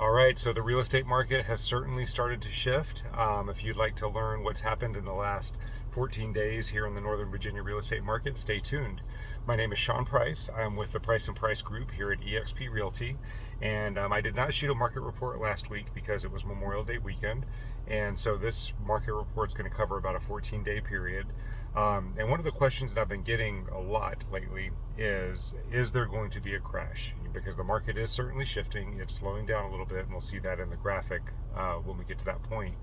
All right, so the real estate market has certainly started to shift. If you'd like to learn what's happened in the last 14 days here in the Northern Virginia real estate market, stay tuned. My name is Sean Price. I'm with the Price and Price Group here at eXp Realty, and I did not shoot a market report last week because it was Memorial Day weekend, and so this market report is going to cover about a 14-day period. And one of the questions that I've been getting a lot lately is there going to be a crash? Because the market is certainly shifting. It's slowing down a little bit, and we'll see that in the graphic when we get to that point.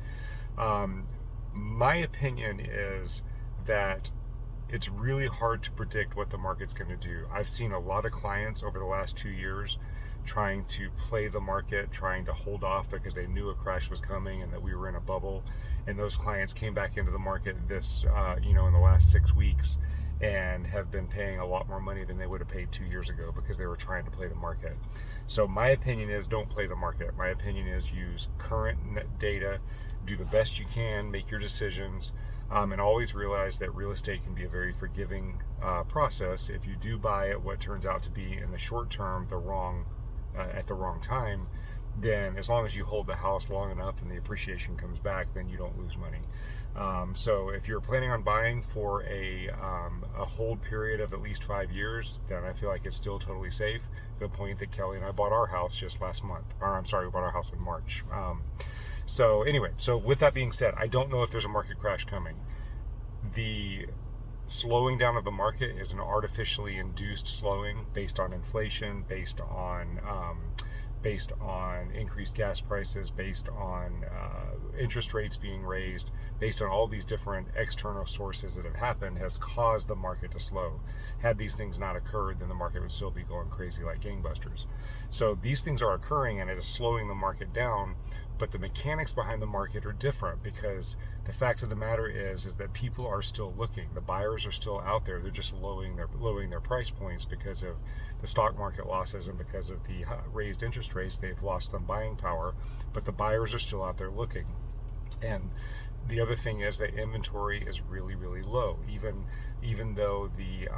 My opinion is that it's really hard to predict what the market's going to do. I've seen a lot of clients over the last 2 years trying to play the market, trying to hold off because they knew a crash was coming and that we were in a bubble. And those clients came back into the market in the last 6 weeks and have been paying a lot more money than they would have paid 2 years ago because they were trying to play the market. So my opinion is don't play the market. My opinion is use current data, do the best you can, make your decisions, and always realize that real estate can be a very forgiving process. If you do buy at what turns out to be in the short term at the wrong time, then as long as you hold the house long enough and the appreciation comes back, then you don't lose money. So if you're planning on buying for a hold period of at least 5 years, then I feel like it's still totally safe. To the point that Kelly and I bought our house just last month. We bought our house in March. So with that being said, I don't know if there's a market crash coming. The slowing down of the market is an artificially induced slowing based on inflation, based on increased gas prices, based on interest rates being raised, based on all these different external sources that have happened, has caused the market to slow. Had these things not occurred, then the market would still be going crazy like gangbusters. So these things are occurring and it is slowing the market down, but the mechanics behind the market are different because the fact of the matter is that people are still looking. The buyers are still out there. They're just lowering their price points because of the stock market losses and because of the raised interest rates. They've lost some buying power, but the buyers are still out there looking. And the other thing is that inventory is really, really low. Even though the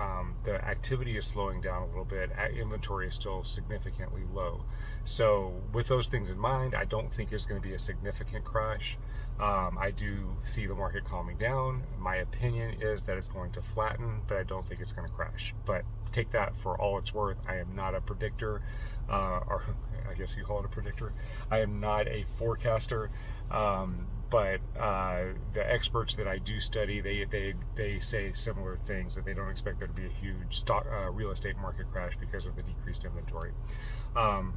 activity is slowing down a little bit, inventory is still significantly low. So with those things in mind, I don't think there's going to be a significant crash. I do see the market calming down. My opinion is that it's going to flatten, but I don't think it's going to crash. But take that for all it's worth. I am not a predictor, or I guess you call it a predictor. I am not a forecaster. But the experts that I do study, they say similar things, that they don't expect there to be a huge real estate market crash because of the decreased inventory.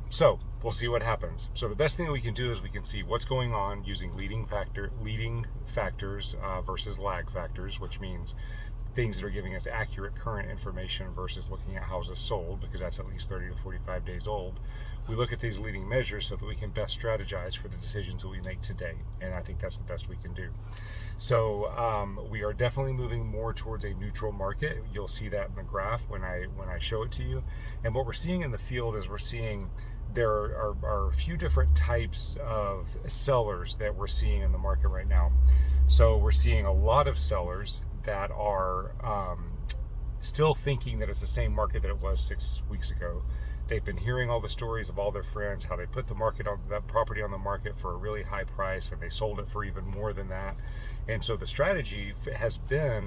So we'll see what happens. So the best thing that we can do is we can see what's going on using leading factors versus lag factors, which means things that are giving us accurate current information versus looking at houses sold, because that's at least 30 to 45 days old. We look at these leading measures so that we can best strategize for the decisions that we make today, and I think that's the best we can do. So we are definitely moving more towards a neutral market. You'll see that in the graph when I show it to you. And what we're seeing in the field is there are a few different types of sellers that we're seeing in the market right now. So we're seeing a lot of sellers that are still thinking that it's the same market that it was 6 weeks ago. They've been hearing all the stories of all their friends, how they put that property on the market for a really high price and they sold it for even more than that. And so the strategy has been,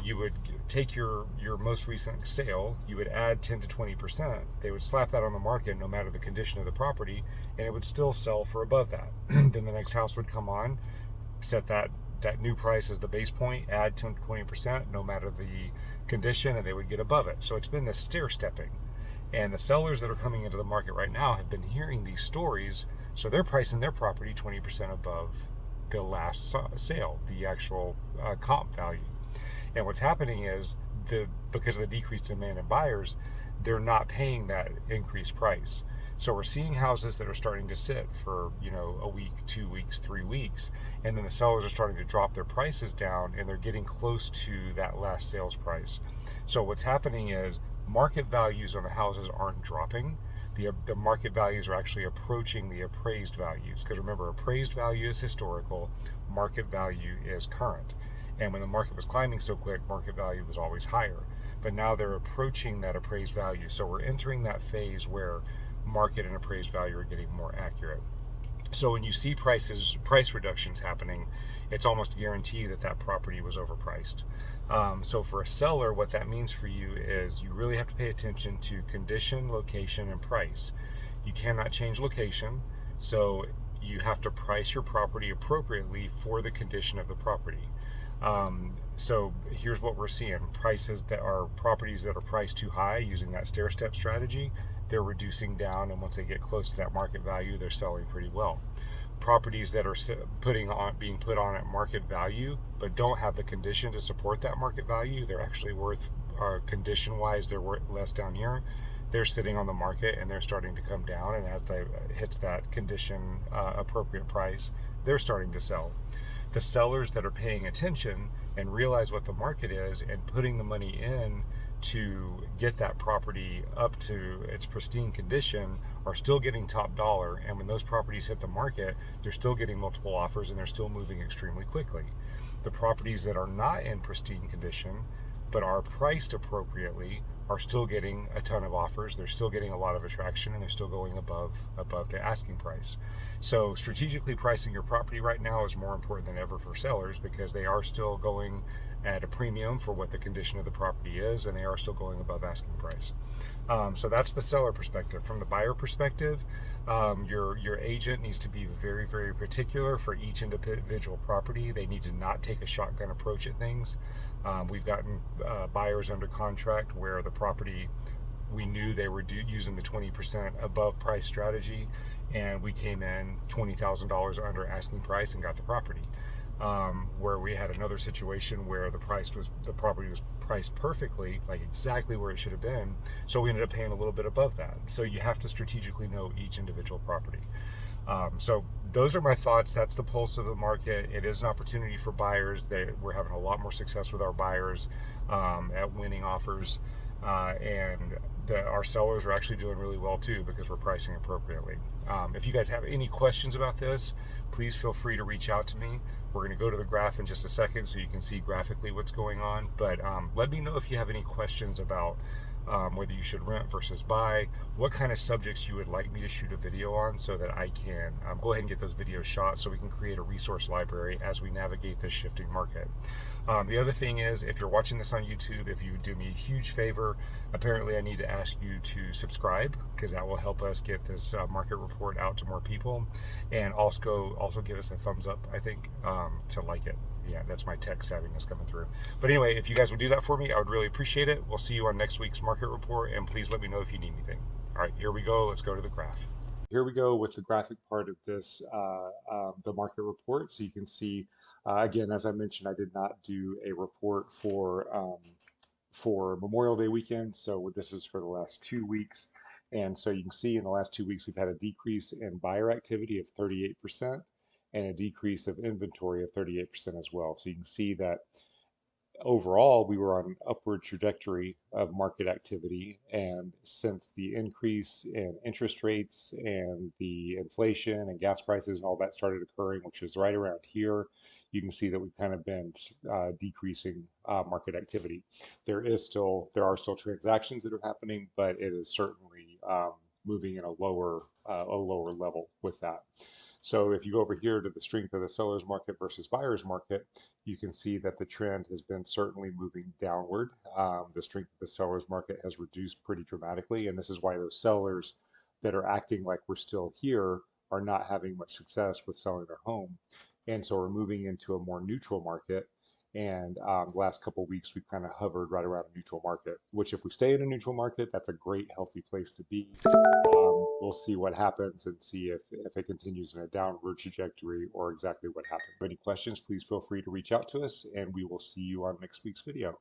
you would take your most recent sale, you would add 10 to 20%. They would slap that on the market no matter the condition of the property, and it would still sell for above that. Then the next house would come on, set that new price as the base point, add 10 to 20% no matter the condition, and they would get above it. So it's been this stair stepping. And the sellers that are coming into the market right now have been hearing these stories, so they're pricing their property 20% above the last sale, the actual comp value. And what's happening is, because of the decreased demand in buyers, they're not paying that increased price. So we're seeing houses that are starting to sit for a week, 2 weeks, 3 weeks, and then the sellers are starting to drop their prices down, and they're getting close to that last sales price. So what's happening is market values on the houses aren't dropping. The market values are actually approaching the appraised values, because remember, appraised value is historical, market value is current. And when the market was climbing so quick, market value was always higher. But now they're approaching that appraised value. So we're entering that phase where market and appraised value are getting more accurate. So when you see price reductions happening, it's almost a guarantee that that property was overpriced. So for a seller, what that means for you is you really have to pay attention to condition, location, and price. You cannot change location, so you have to price your property appropriately for the condition of the property. So here's what we're seeing: prices that are properties that are priced too high using that stair step strategy, they're reducing down, and once they get close to that market value, they're selling pretty well. Properties that are being put on at market value but don't have the condition to support that market value, they're actually worth, condition wise, they're worth less down here. They're sitting on the market and they're starting to come down, and as they hits that condition appropriate price, they're starting to sell. The sellers that are paying attention and realize what the market is and putting the money in to get that property up to its pristine condition are still getting top dollar. And when those properties hit the market, they're still getting multiple offers and they're still moving extremely quickly. The properties that are not in pristine condition but are priced appropriately are still getting a ton of offers. They're still getting a lot of attraction, and they're still going above the asking price. So strategically pricing your property right now is more important than ever for sellers, because they are still going at a premium for what the condition of the property is, and they are still going above asking price. So that's the seller perspective. From the buyer perspective, your agent needs to be very, very particular for each individual property. They need to not take a shotgun approach at things. We've gotten buyers under contract where the property, we knew they were using the 20% above price strategy, and we came in $20,000 under asking price and got the property. Where we had another situation where the property was priced perfectly, like exactly where it should have been, so we ended up paying a little bit above that. So you have to strategically know each individual property. So those are my thoughts. That's the pulse of the market. It is an opportunity for buyers. We're having a lot more success with our buyers at winning offers, and our sellers are actually doing really well too, because we're pricing appropriately. If you guys have any questions about this, please feel free to reach out to me. We're going to go to the graph in just a second so you can see graphically what's going on. But let me know if you have any questions about whether you should rent versus buy, what kind of subjects you would like me to shoot a video on, so that I can go ahead and get those videos shot so we can create a resource library as we navigate this shifting market. The other thing is, if you're watching this on YouTube, if you would do me a huge favor, apparently I need to ask you to subscribe, because that will help us get this market report out to more people, and also give us a thumbs up, I think, to like it. Yeah, that's my tech savviness coming through. But anyway, if you guys would do that for me, I would really appreciate it. We'll see you on next week's market report, and please let me know if you need anything. All right, here we go. Let's go to the graph. Here we go with the graphic part of this, the market report. So you can see, again, as I mentioned, I did not do a report for Memorial Day weekend. So this is for the last 2 weeks. And so you can see in the last 2 weeks, we've had a decrease in buyer activity of 38% and a decrease of inventory of 38% as well. So you can see that overall, we were on an upward trajectory of market activity. And since the increase in interest rates and the inflation and gas prices and all that started occurring, which is right around here, you can see that we've kind of been decreasing market activity. There are still transactions that are happening, but it is certainly moving in a lower level with that. So if you go over here to the strength of the seller's market versus buyer's market, you can see that the trend has been certainly moving downward. The strength of the seller's market has reduced pretty dramatically, and this is why those sellers that are acting like we're still here are not having much success with selling their home. And so we're moving into a more neutral market. And the last couple of weeks, we've kind of hovered right around a neutral market, which if we stay in a neutral market, that's a great, healthy place to be. We'll see what happens and see if it continues in a downward trajectory or exactly what happens. If you have any questions, please feel free to reach out to us, and we will see you on next week's video.